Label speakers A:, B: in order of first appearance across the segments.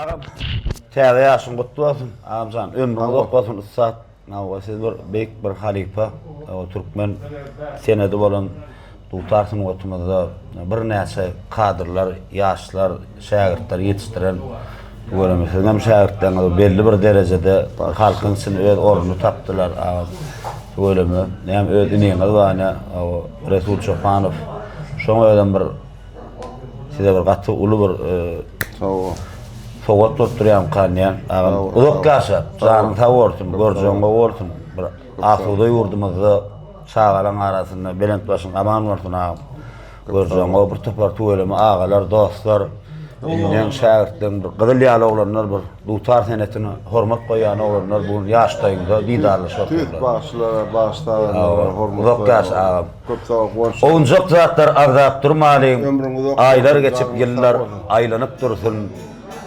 A: Ağam, täze ýaşyň gutly bolsun. Ağamjan, ömrüň uzak bolsun, ıssat. Nawa siz bir beýik bir halifa, o türkmen senedi bolan Dutarsyn otumyzda bir näçe kadrlar, ýaşlar, şägirtler ýetişdiren göremisiz. Hem şägirtler belli bir derejede halkyň için öz ornuny tapdylar. Öylemi, hem öz iniňiz bana o Resul Çopanow. Şoňa ölen bir size bir gaty uly bir Soğuk tutturayım kanyan. Uzak yaşa, canım ta ortum, göreceğim ortum. Bir asuda yurdumuzda çağalan arasında Belentbaşın aman ortun ağam. Göreceğim o bir topar tuğelemi ağalar, dostlar, inen şägirtler, gyzyl ýaly oglanlar bir dutar senetine hormat goýan oglanlar bu ýaşdaýynda didarlaşýar.
B: Türk başlara, başlarına hormat
A: uzak ýaş ağam.
B: Köp sağlık bolsun.
A: Onjak zatlar agzap durmalyň. Aýlar geçip ýyllar aýlanyp dursun.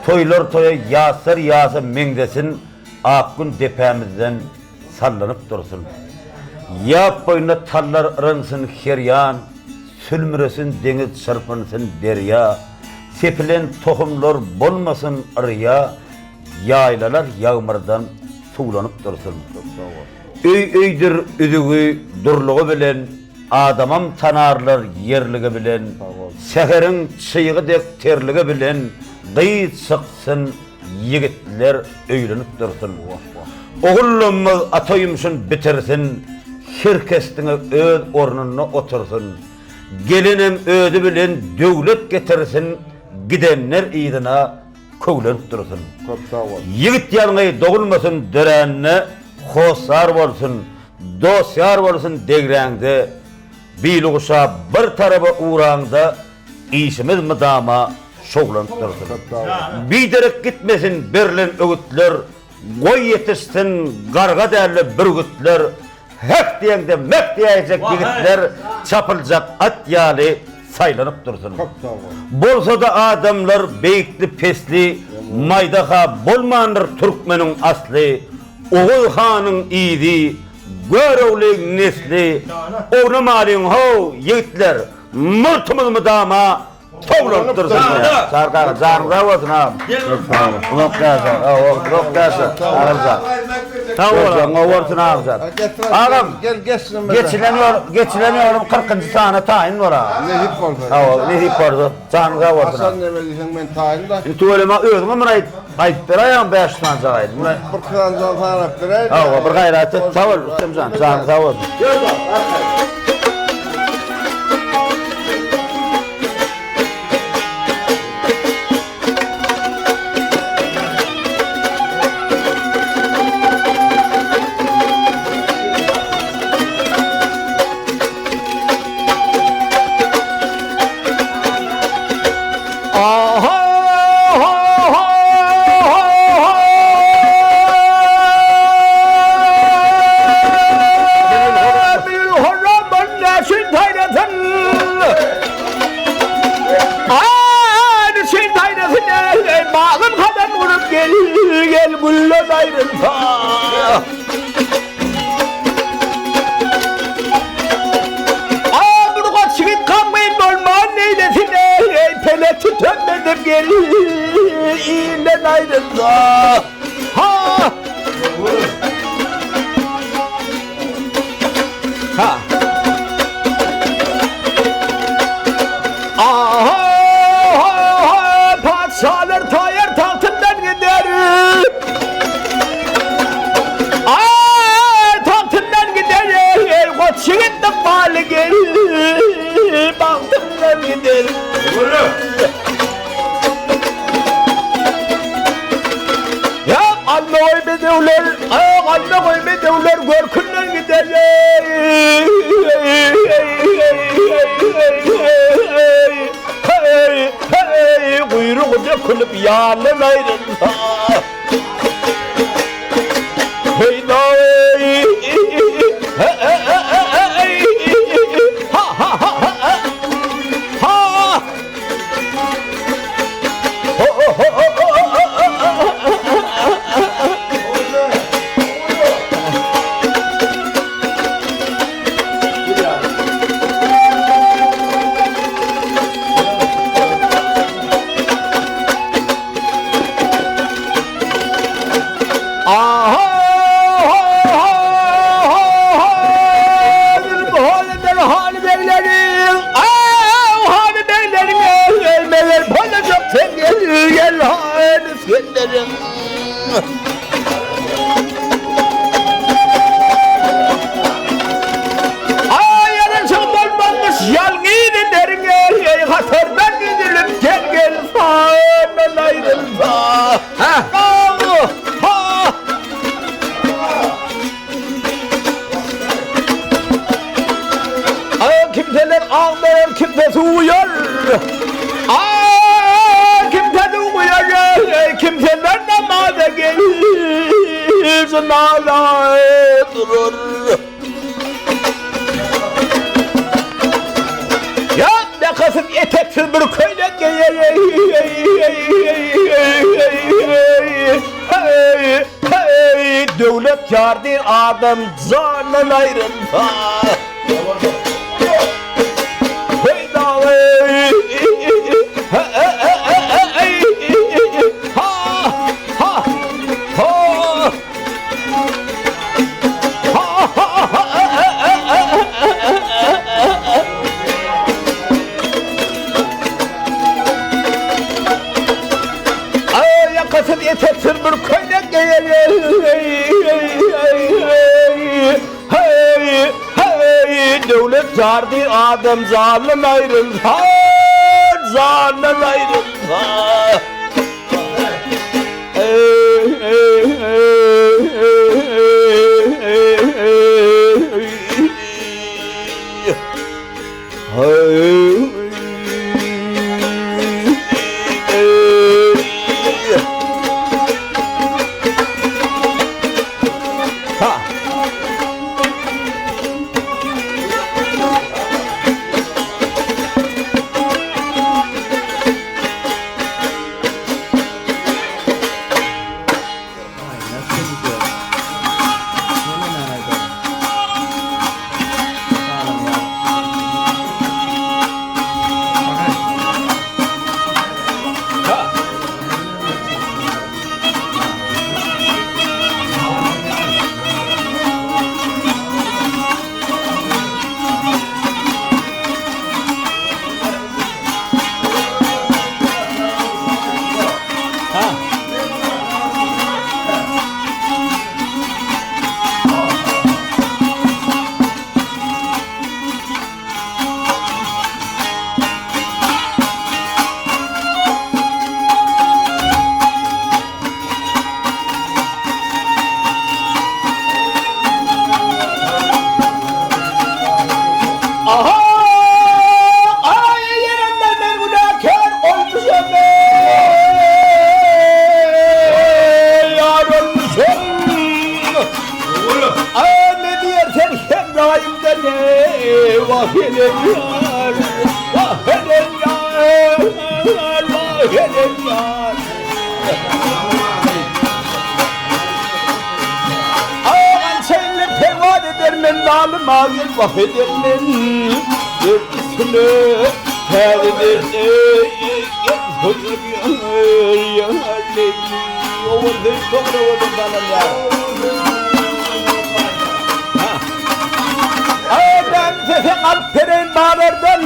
A: Toylar toya yasır yası mengdesin, akgün depemizden sallanıp dursun. Yap boyuna tallar ırınsın heryan, sülmüresin deniz çırpınsın derya, sepilen tohumlar bolmasın ırya, yaylalar yağmurdan suğlanıp dursun. Öydir üdüğü durluğu bilen, adamam tanarlar yerligi bilen, seherin çıyığı dek terligi bilen, Gıyt çıksın, yigitler öýlenip dursun. Oğullumuz atoyumşun bitirsin, herkesine öz ornuna otursun. Gelinim ödü bilen döwlet getirsin, gidenler ýydyna köwlenip dursun. Yigit ýalňy dogulmasın döränne, hosar bolsun, dosyar bolsun degräňde, biluğuşa bir taraba uğraňda, işimiz mydama, şoglanıp dursun. Biderek gitmesin berlen ögütler, goy yetişsin garga därli bürgütler, hek diýende mek diýecek yigitler, çapyljak at ýaly saýlanyp dursun. Bolsa da adamlar beýikli pesli, maýdaha bolmandyr türkmeniň asly, Oğul hanyň ýygy, görewli nesli, ognamalyň ho yigitler, myrtymyz mydama, Toğlanıp dursun ya. Sarkar, canıza olsun ağam. Uzak yaşa, uzak yaşa. Ağamca. Tamam olsun ağamca. Ağam, geçileniyorum 40. tane tayin var ağam.
B: Nehip vardı.
A: Nehip vardı. Canıza olsun ağam.
B: Hasan ne verdiysen ben tayin da.
A: Tuğulema özüme mürayit. Ayıp bir ayağım 5 tane cağaydı.
B: Bir kırancı tane vereyim.
A: Bir gayratı. Sağ ol, Üstemcan. Canıza olsun. Gel gülle dayrınsa Burga çigit kanmayın olman neylesin Pele tütönmedim gel İğinden ayrınsa Ha Ha Aha Padşahlar tayar tahtından gider Tahtından gider Koçigit de bali gel Bahtımdan gider Ya anne koy bedevler Anne koy bedevler Görkünden gider Kuyruğu dökülüp yâlen ayrılsa Hey day Ha ha ha ha Ha beni senlerin. Ayarın çıkmamış yalgın derine hatırdan gidilip gel sağından ayrılsa. Kimseler ağlar, kimse uyuyor. Kimse uyuyor, kimseler namaza gelir, nala durur. Ya ne kasım eteksiz bir köyden devlet yardır adam canın ayrılsa. Yakasın eteksiz bir köyden devlet yardır adam zalim ayrılsa, zalim ayrılsa. Affedersin, gördüsünü, terbirini, Adam sesen alperen bağlardan,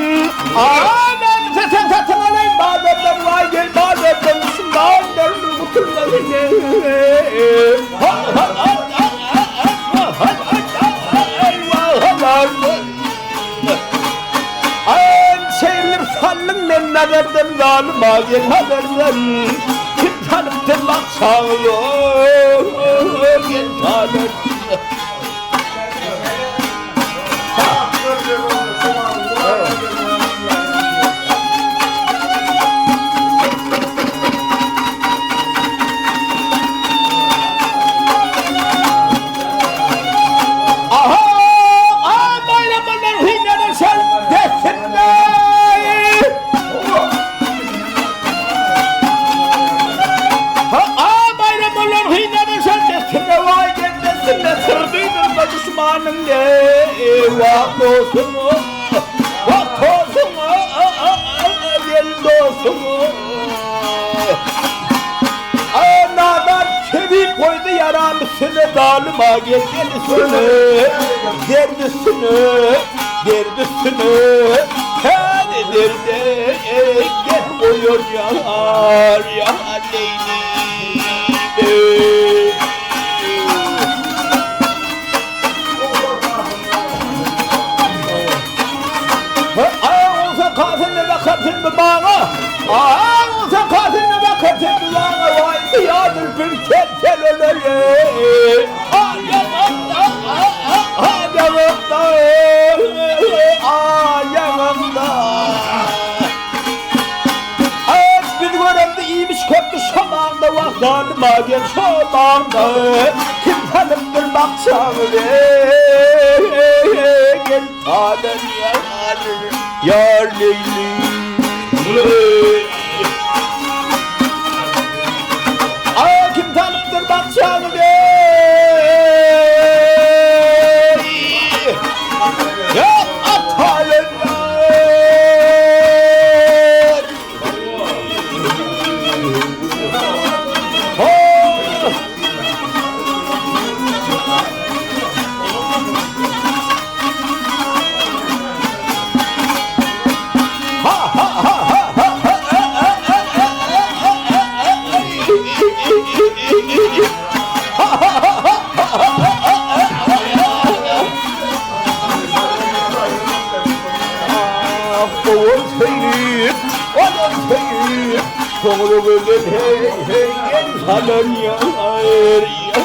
A: adam sesen satın alayım bağlardan, vay gel bağlardan, bağlardan, kuturlardan. Ben nazardan zalıma gel nazardan kim tanıktır bak sağlıyor gel tanık. Vah dostum, vah dostum, gel dostum. Anadan çevik koydu yaramısını dalıma gel üstüne, derdüstüne, derdüstüne.
C: derde gel koyuyor yar Leyli. Ayağın olsa katilini ve katilini bana. Ayağın olsa katilini ve katilini bana. Vay ziyadır bir kentel ölüye. Ayağımda, ayağımda, ayağımda. Ayak bir görevde iyiymiş kötü şamanda. Vaktanıma gel şamanda. Kim tanımdır baksana be. Gel tanem yar Leyli. Ay kim tanıptır bak canım ya atalım Kolu böyle hey insanın yar ya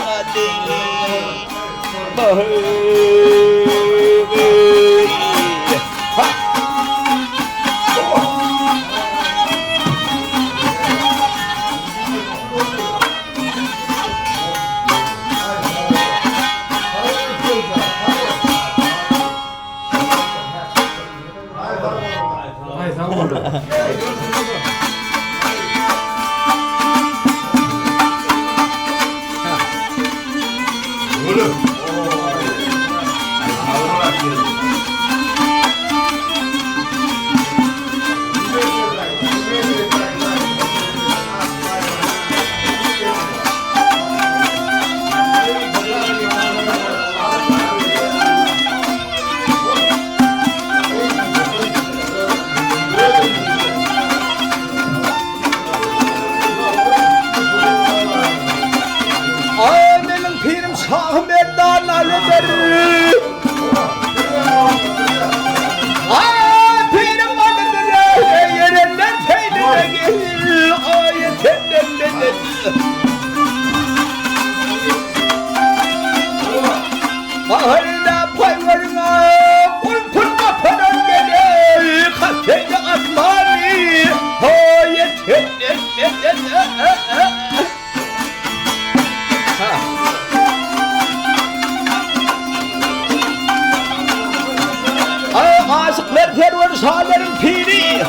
C: Aşıklar terör şahların piri.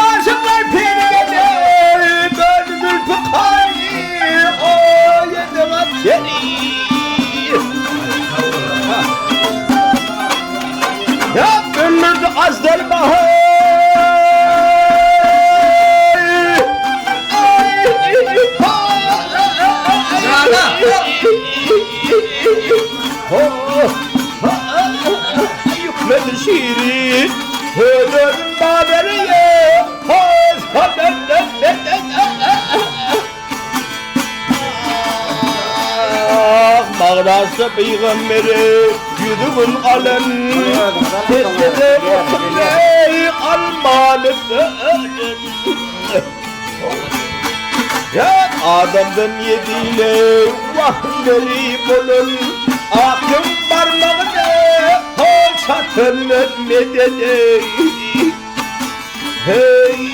C: Aşıklar piri gelir. Gönül tıkayı. O yedemat seni. Ya gönlümde azdır bahar. Yükledir şiiri Hıdırın baberiye Mağrası peygamberi Yüdümün alem Sesleri mutley Almalı Ya adamdan yediyle Vahleri bulun Aklım parmağına Hol satın medede Hey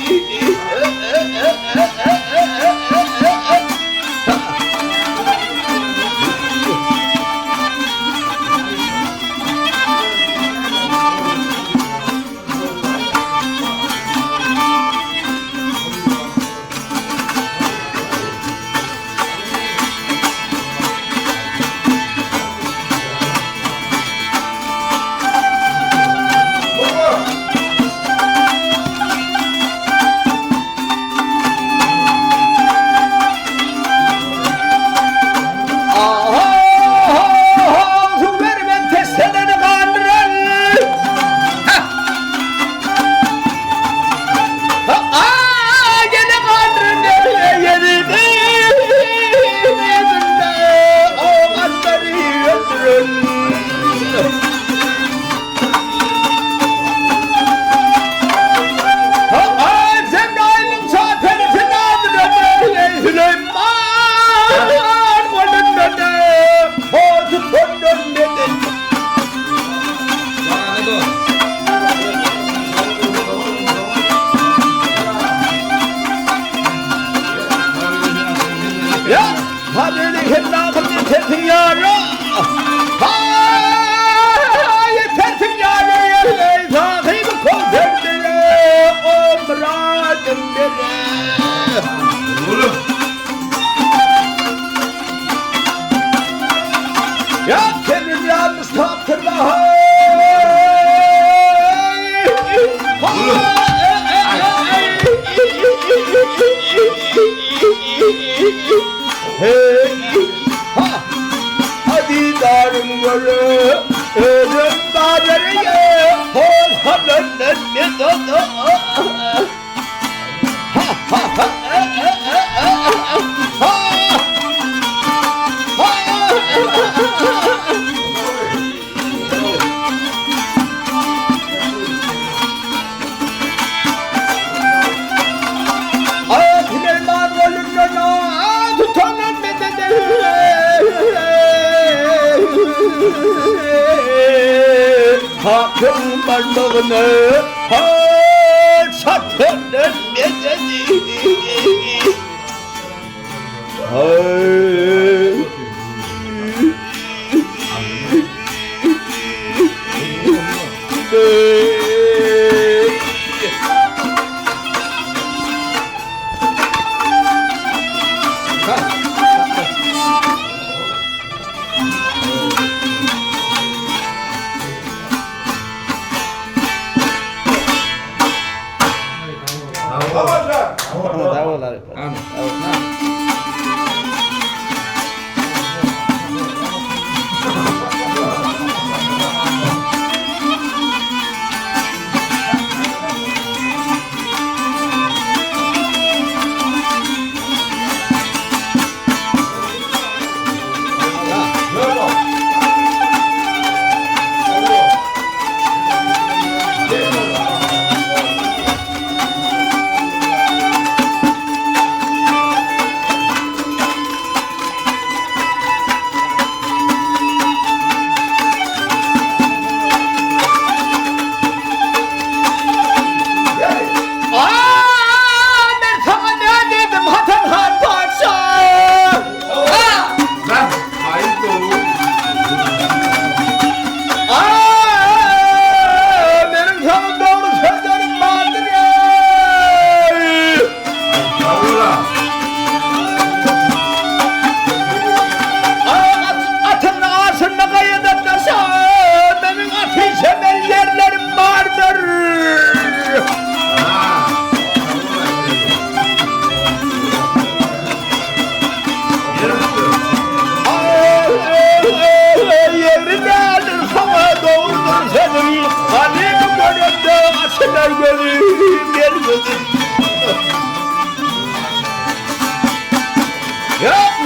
C: Hadi hemnakım yetersin yara. Yetersin yara. Sahip konserlere omradım bere. Ya kendin yanlış taptırma. Hey, ha, hadi darım görü, ölüm dareye, hol halenden ne dada. Ha, ha, ha, Hakkın varlığını satın ölmedi.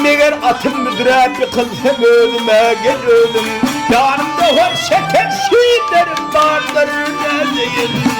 C: Meğer atım müdret bir kılsam ölüme gelirdim. Yanımda var şeker şiirlerim vardır ne değil.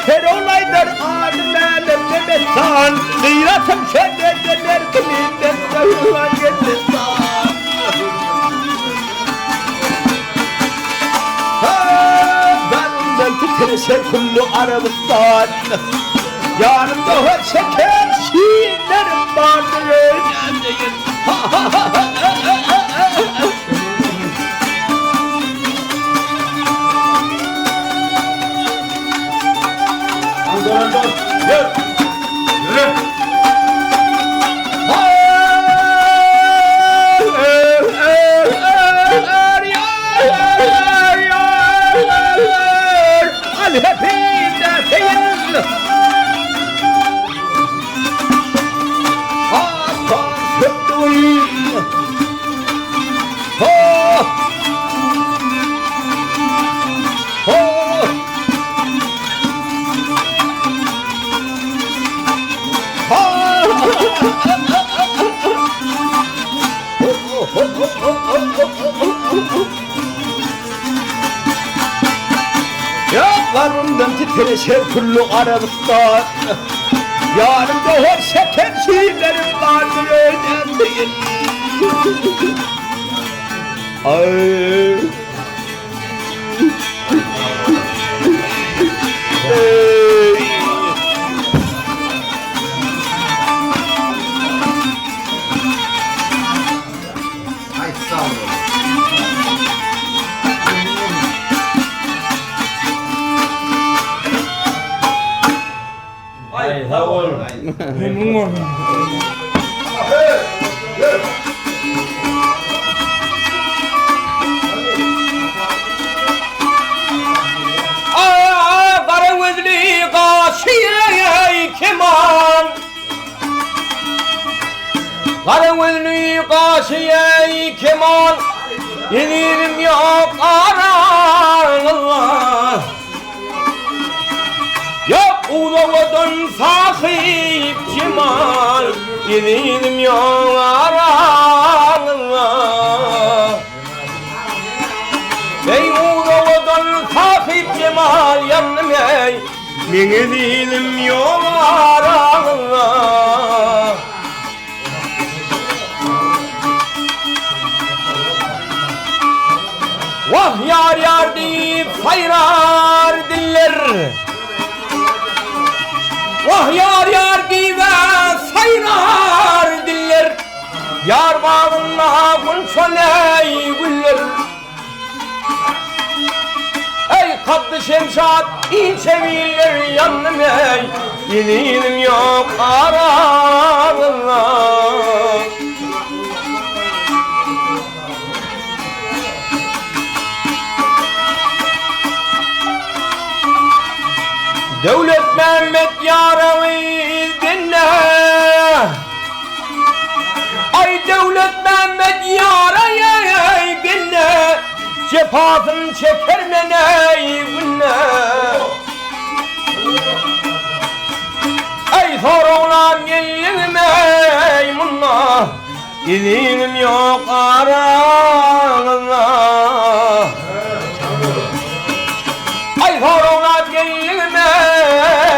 C: Kerolaylar adımlarım Mehmet'tan Gıyratım şerlerdeler kiminden Dağılan yetistan Benimden titreşer kullu Arabistan Yanımda var şeker şiirlerim vardır Yanlarımdan titreşer kullu aralıklar. Yanımda hor şeker şiirlerim vardır öyle değil. Ay. Ey.
B: Ay sağ ol.
D: Ay sağ ol.
C: Kara gözlü kaşiye keman. Kara gözlü kaşiye keman. Yenilim yok aranıllah. Yok uğramadın sahip cemal. Yenilim yok aranıllah. Ey uğramadın sahip cemal yanım ey. Mene dilim yok aranıllah. Vah yar yar deyip sayrar diller. Vah yar yar deyip sayrar diller. Yar bağında gülşöney güller. Ey kaptı şemşat içebilir yanım ey. Yeninim yok aranıllah. Devlet Mehmet Yaravi dinle. Ay Devlet Mehmet Yaravi dinle. Cefasını çeker meney günle. Ey sorunam gelin ey munna. İzinim yok aranıllah. Ay sorunam gelin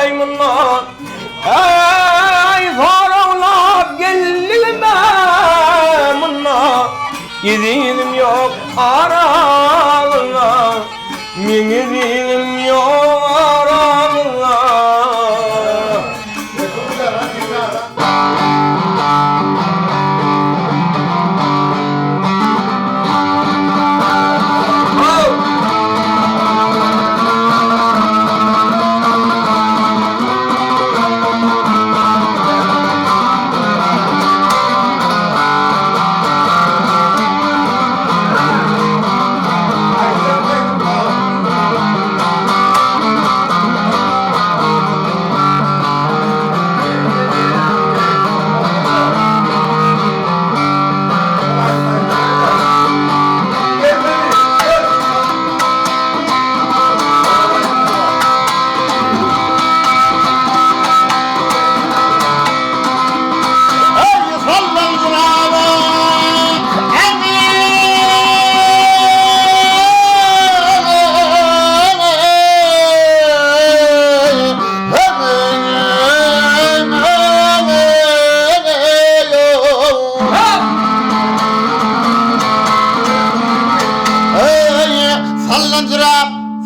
C: ey munna. Ay sorunam gelin ey munna. İzinim yok aranıllah. Minim yok aranıllah.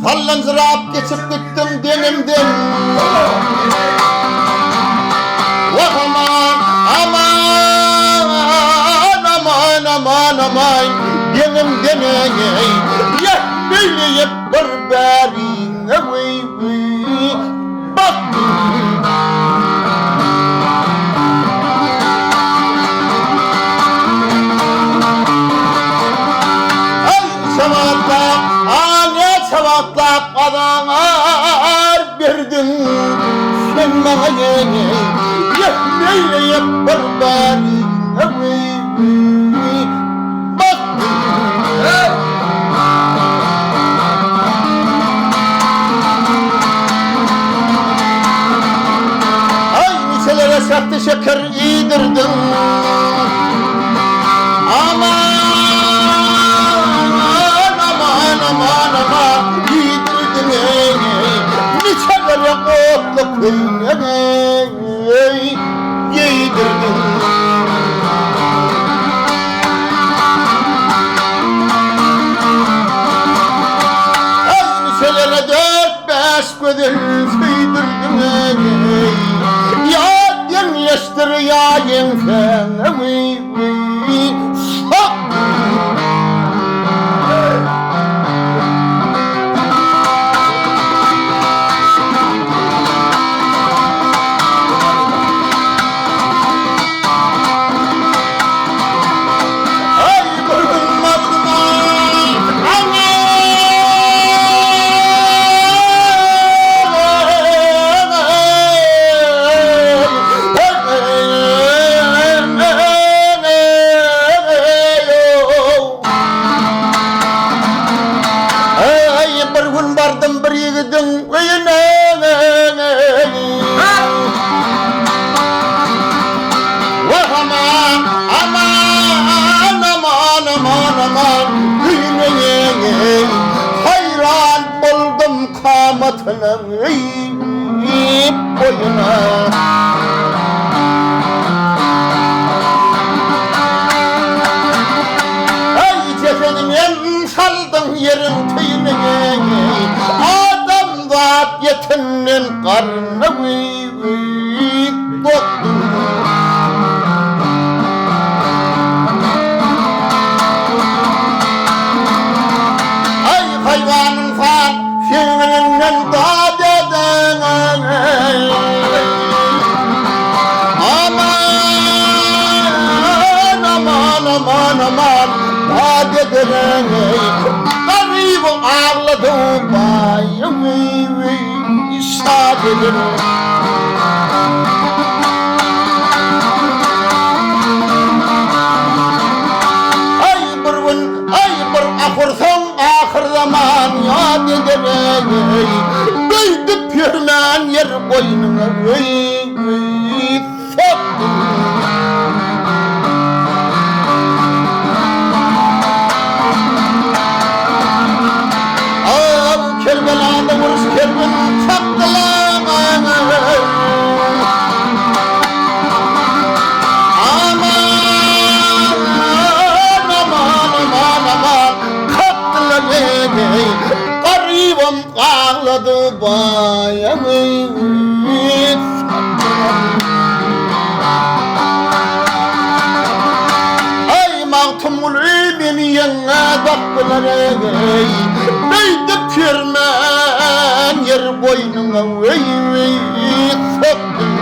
B: Sallancırap geçip gittim denimden. Vah aman aman aman aman aman denim deney. Ya böyle yap barbari. Bak vatlap kadar verdin sen bana neyleyip barbari bak aynı selere sahte şeker yedirdin aman yedirdin niçe böyle kutlu kıymet yedirdin aynı selere 4-5 gözün sıydırdın ya demleştir ya yensen sak bardım bir yigidin köyüne aman köyüne hayran buldum kamatına boyuna ay cesedimden saldın yerin tüyüne adam zat yetinin karnı doktun ay hayvanın fan fiilinden dad eden aman dad eden garip ağladı bayım sadedir ay bir ahırsan ahır zaman yad eder büyüdüp yürümen yer boynuna soktun kelbelanda vuruş kelben çaptılar aman kaptılar garibim ağladı bayım ay mağtumul beni yana baktılar neydi pirmen yer boynuna soktun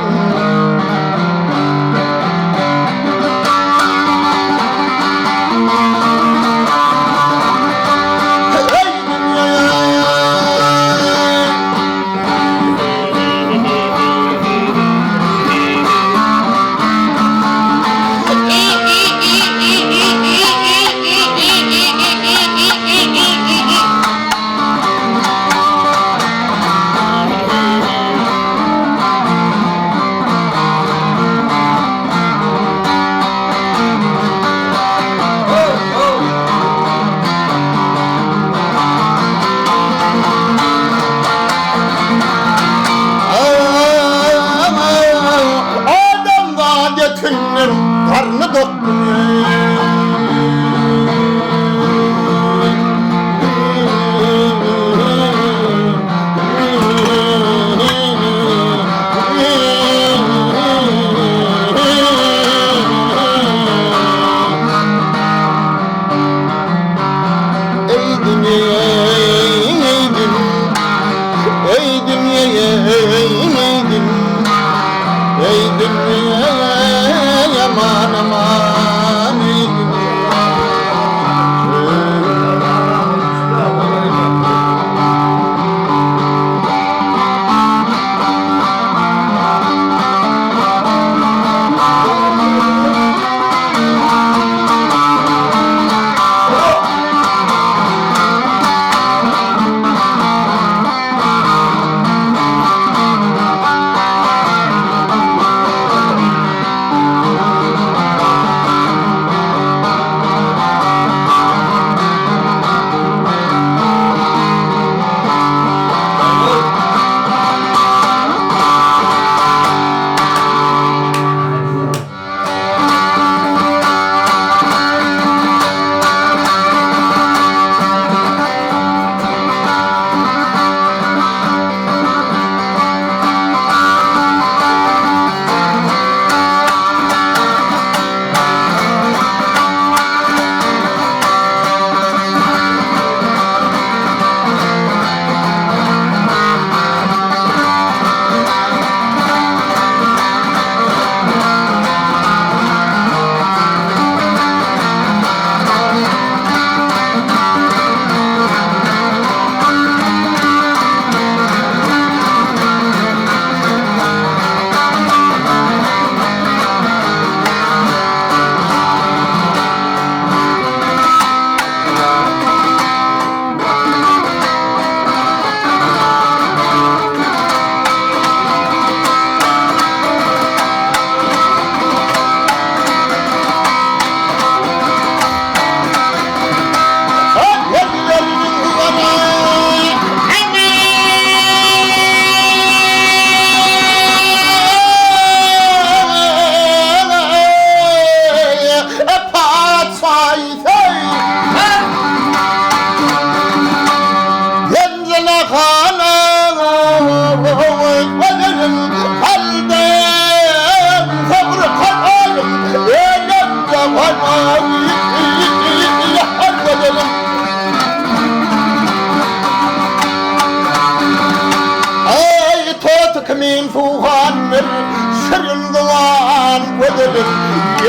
B: gelirim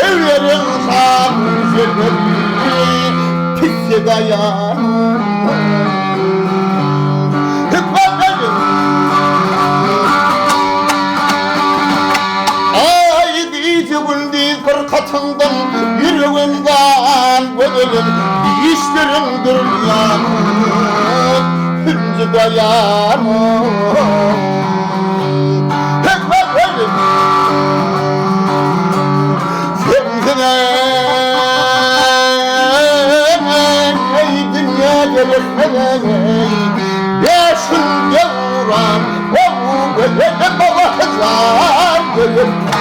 B: Evlerin sağ yerleri Pisse dayanım Ay dizi gündüz bir katından Yüreğinden gönülüm İşlerimdir yanım Hüncü dayanım Ey dünya gelirken Yaşın yavran O gönlüm Allah'tan gönlüm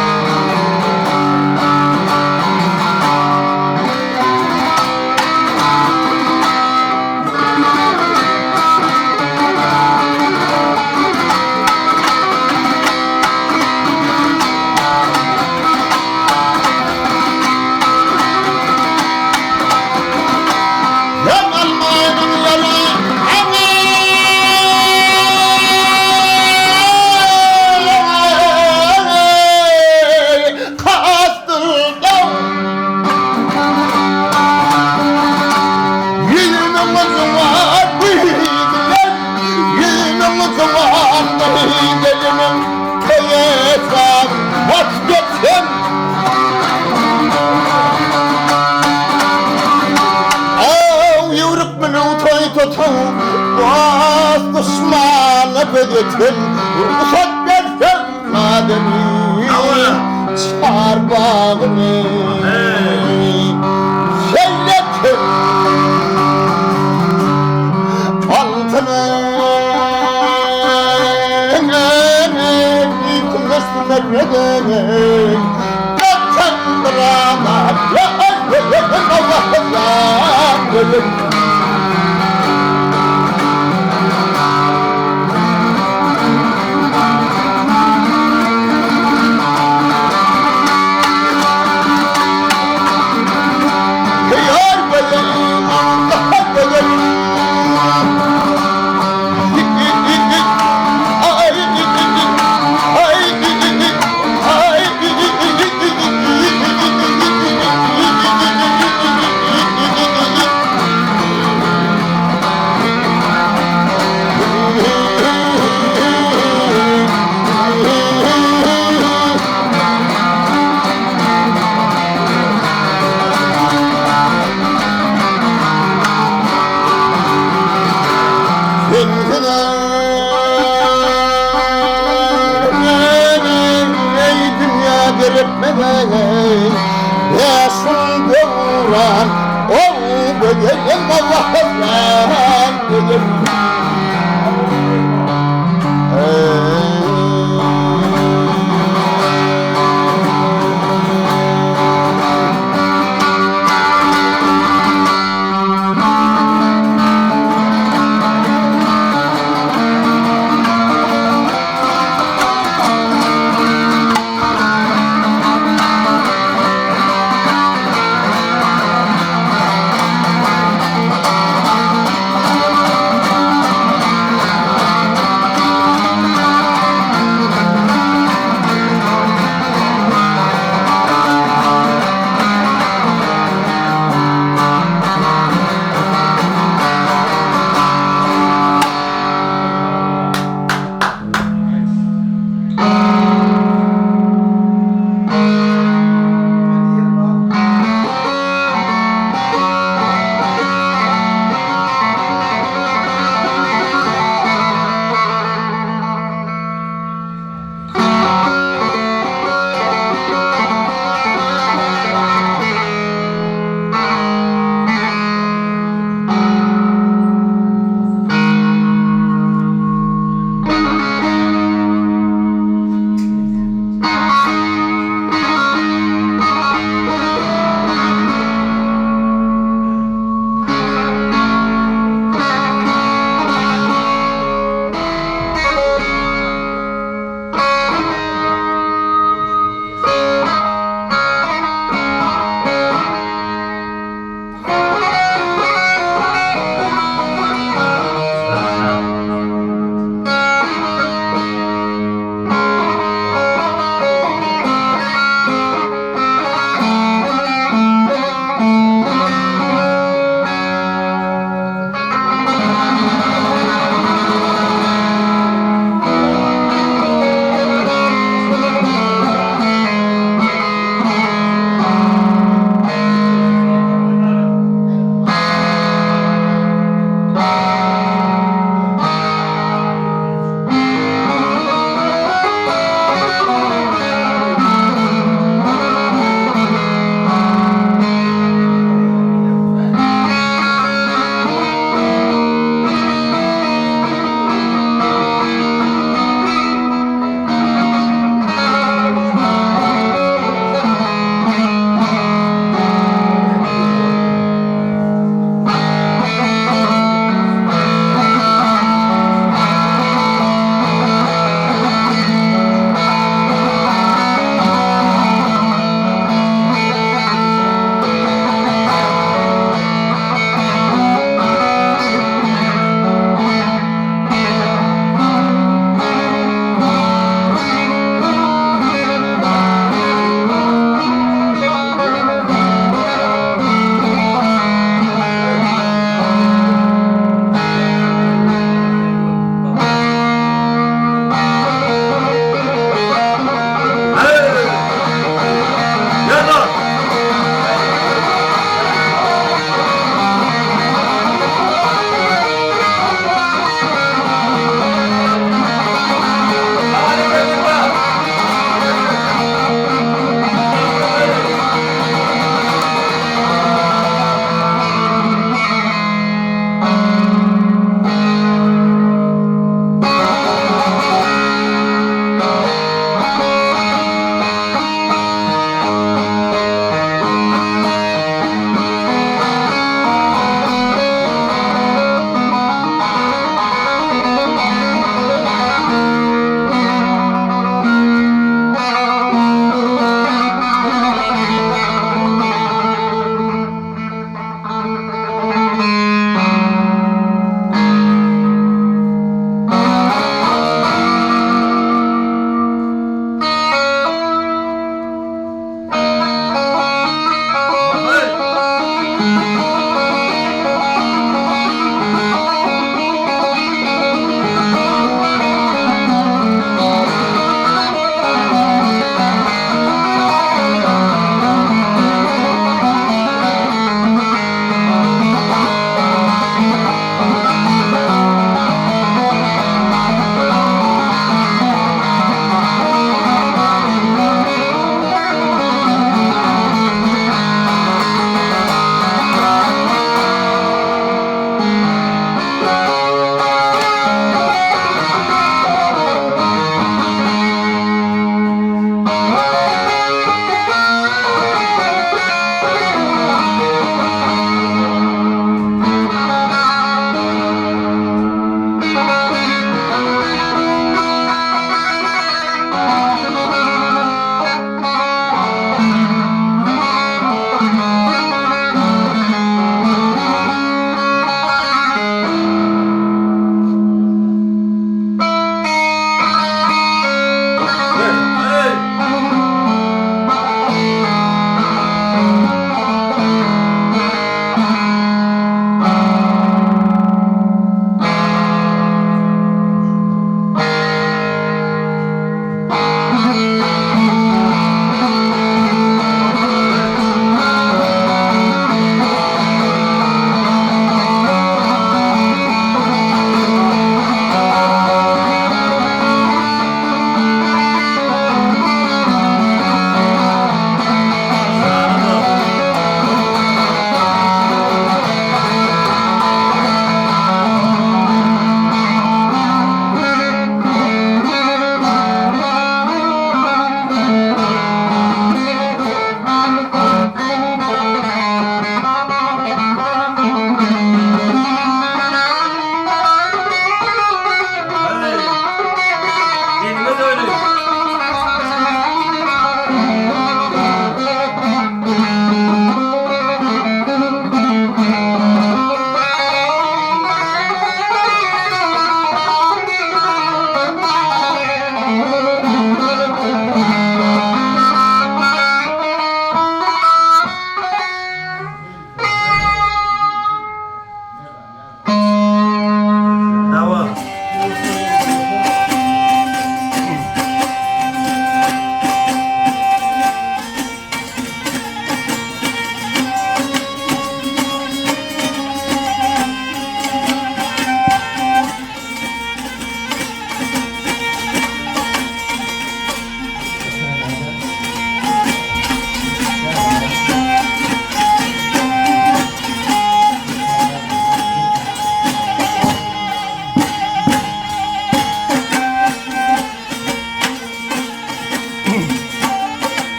B: Bedetin Ruhsat versen madeni Çar bağını Seyletin Altını Kılıçlı nerede Yakındıramam Allah'ım Yaşın doğuran O bedelim Allah'tan bedelim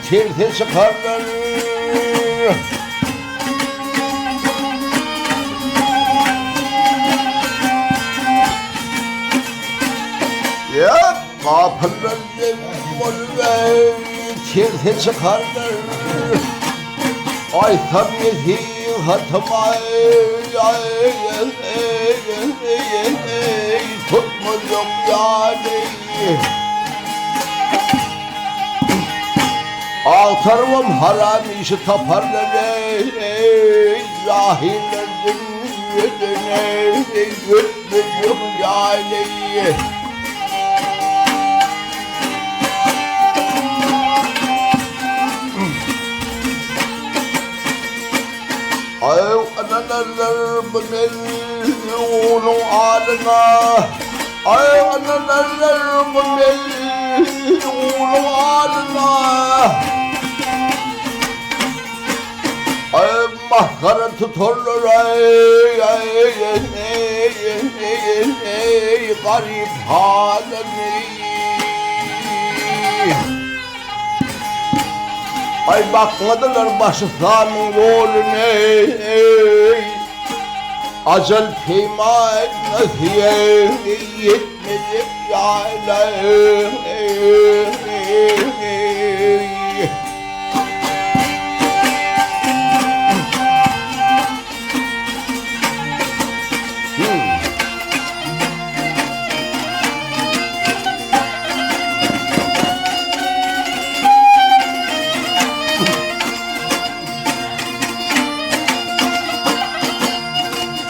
B: çirse çıkarlar. Ya kapılar demolver çirse çıkarlar. Ay tabiyyeti hatıma tutmaz yok yani. Altarım haram işi taparlar zahirlerden yüzüne gitmez yok yani. Ay analarlar melunun adına. Ay analarlar melunun adına. Ay mahkara tutarlar garip halini. Ay bakmadılar başıklarının yoluna. Acel peyman nasiye yetmedi yâle.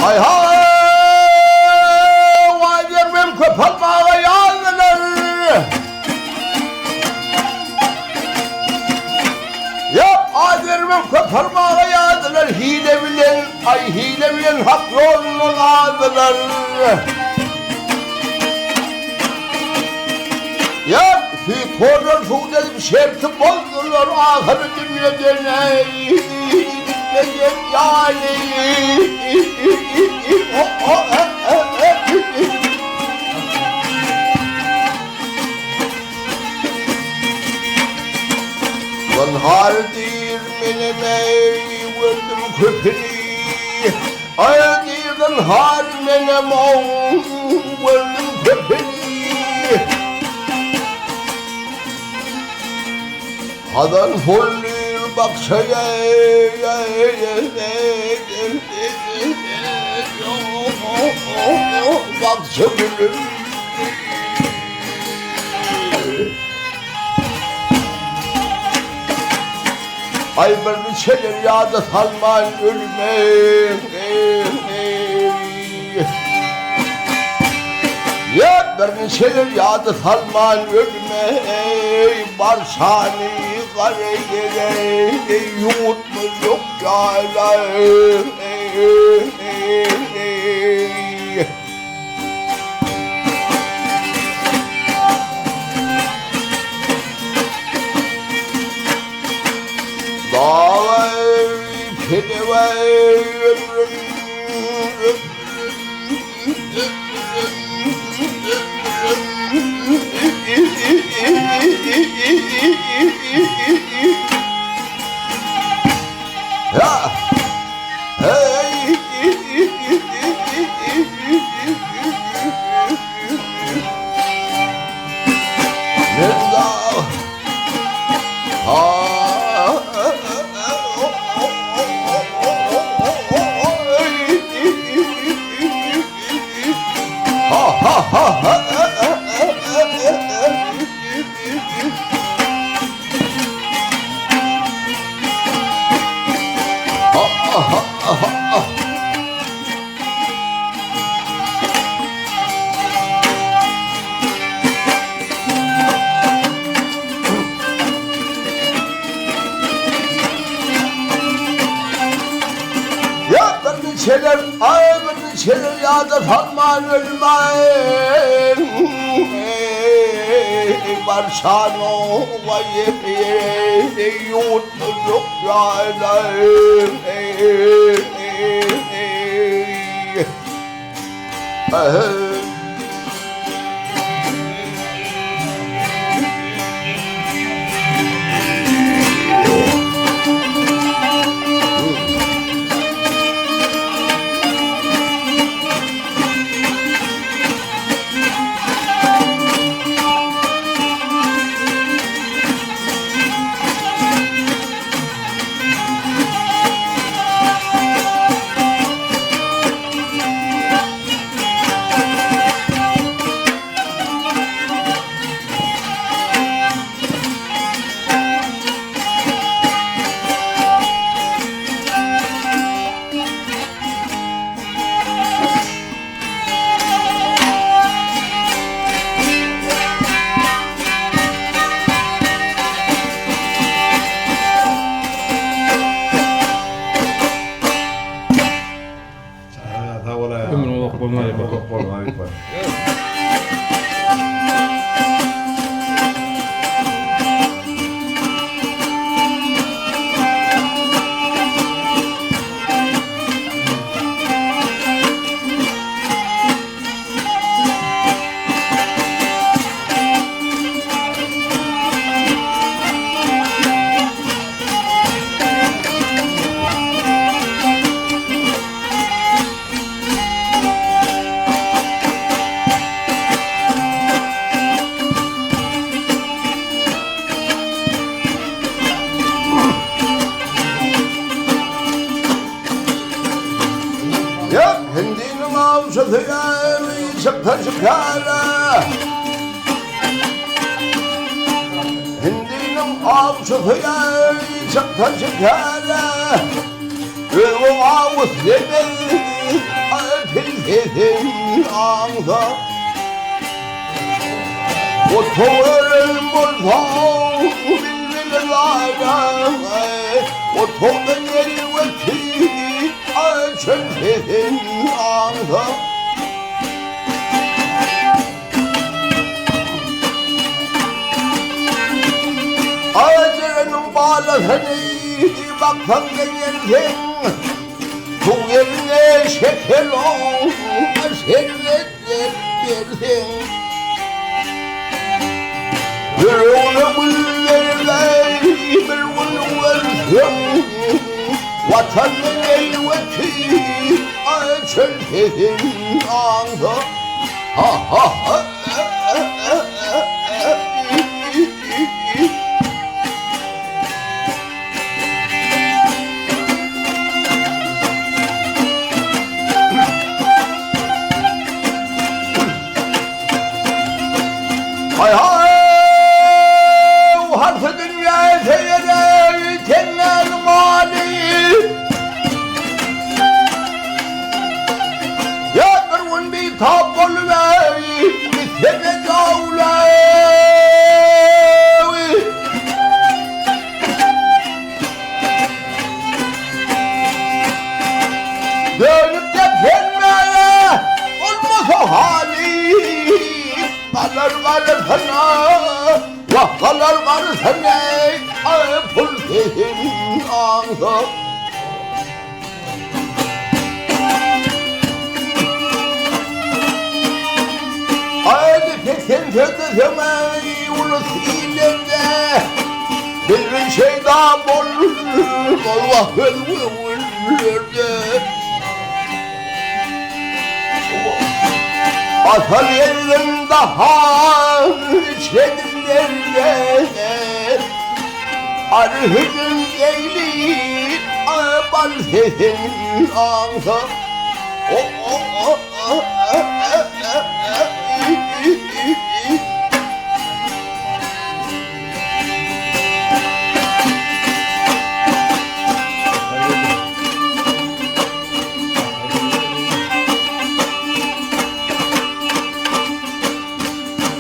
B: Hay hay vazirmem kapatmaya yazdılar. Ya vazirmem kapatmaya yazdılar. Hile bilen hak yolunu aldılar. Ya torlar şu dedim şerti bozdular. Ahırı dünyada ne? Yani lan har değirmenime vurdum köpeni. Ay değirmen harmenime vurdum köpeni. Hadan hollur bakşaya bakça gülüm. Ay bir şeyler yağdı salman ölmek. Ya bir şeyler yağdı salman ölmek. Barşani karayere yutmuş yok yâle. Dağlar kedever ya hey nerede şeyler aynı şeyler yağdı farman ölmeyin. Barşano vay yutmuş yaylayım. taşı kara Hindinin avcıya çok taşı kara Ve o avuz demez Alpilsesin ağza O toğırın bulsağ Bilmiyorum O toğırın yeri vekil Alpilsesin ağza Ağacının bağlasını baksan gelirsin Bu yerine şeker ol Şerbetler versin Bir oğlumun verler Bir oğlum versin Vatanın elveti Açılsın ağza Ha ha ha Hay hay harfı dünya seyre kenler mali Ya bir bir tabol ve bir sene davla Dönüp de gelmeye olmaz o hali Kalır sana, vahkalar sana, pul senin ağza. Haydi peksen sözlemeyi ulus ileride, bir şey daha bol, Allah ölürde. Atar yerim daha içerimlerde Arhıcın eğilip bal sesin ağza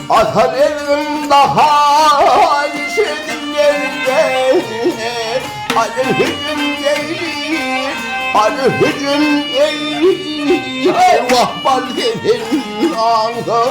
B: Atar yerim daha içerimlerde Arhıcın eğilip Arhıcın eğilip Vah bal sesin ağza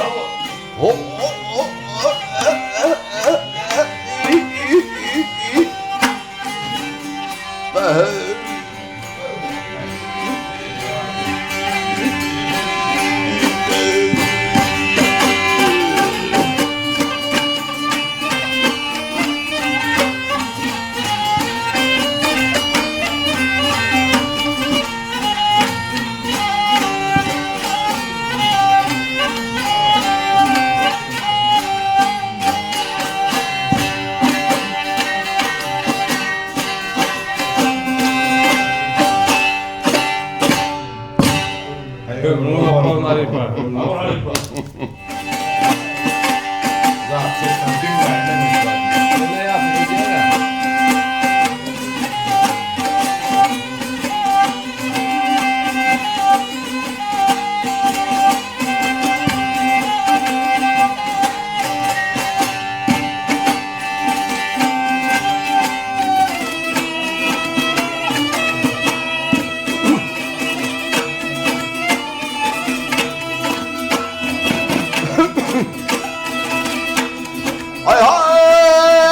B: Hay hay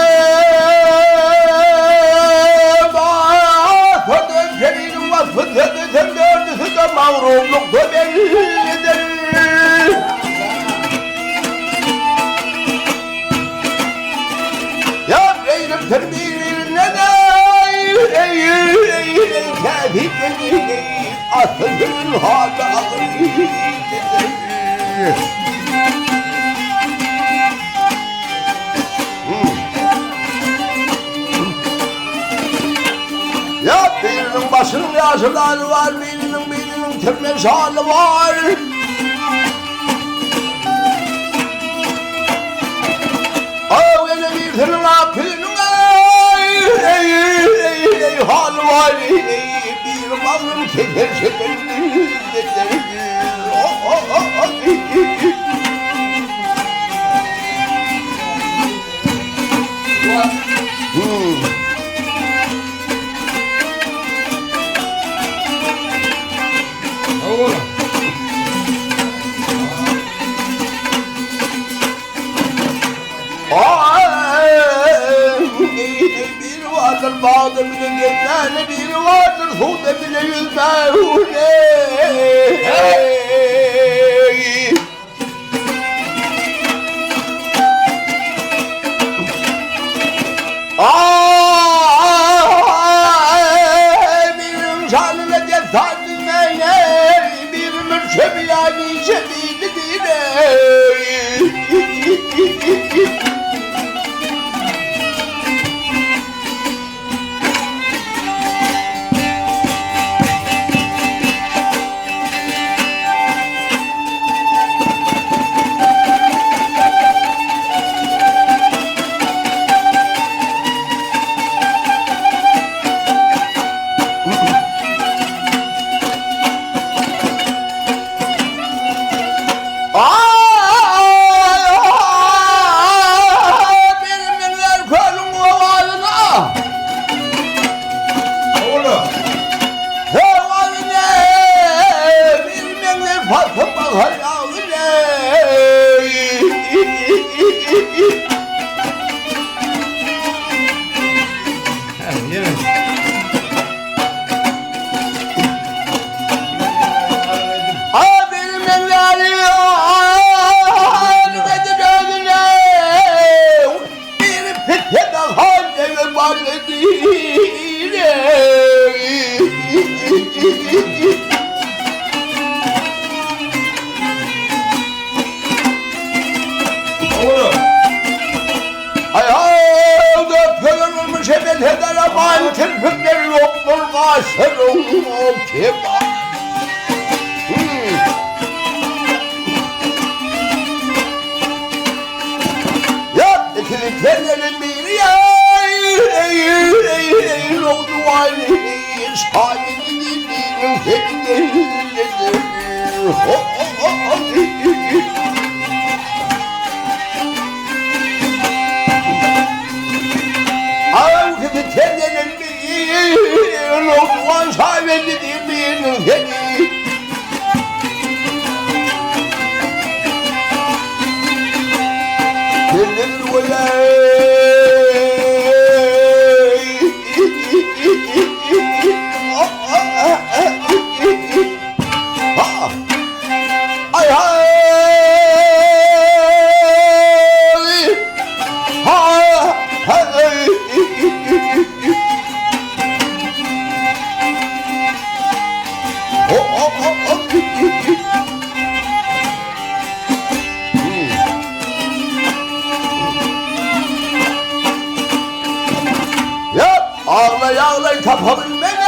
B: Bağfıdın senin vasfıdın sen dördüsü de mağrumluk da bellidir Ya beynim terbiyene de Kâfitleri asılın hala Ya birinin başının yaşları var, birinin tırmeşalı var hal var bir malım keser şeker bir vardır bağda bile geçmez bir vardır suda bile yüzmez bir insanına cesaret etmeye bir mürşem yani şebili bile Kirpikleri yoktur başarım o kibar Ya ikili kendilerin bir yer oldu aynı şahidinin kendilerin bir oldu şahidinin bir Ağlay ağlay kapabilmene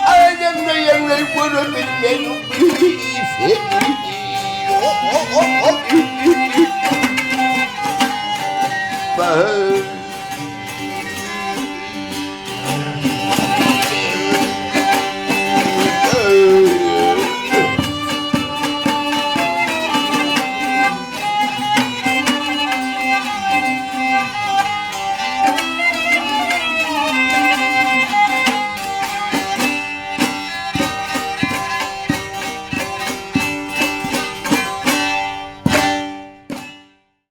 B: Ağlay ağlay kapabilmene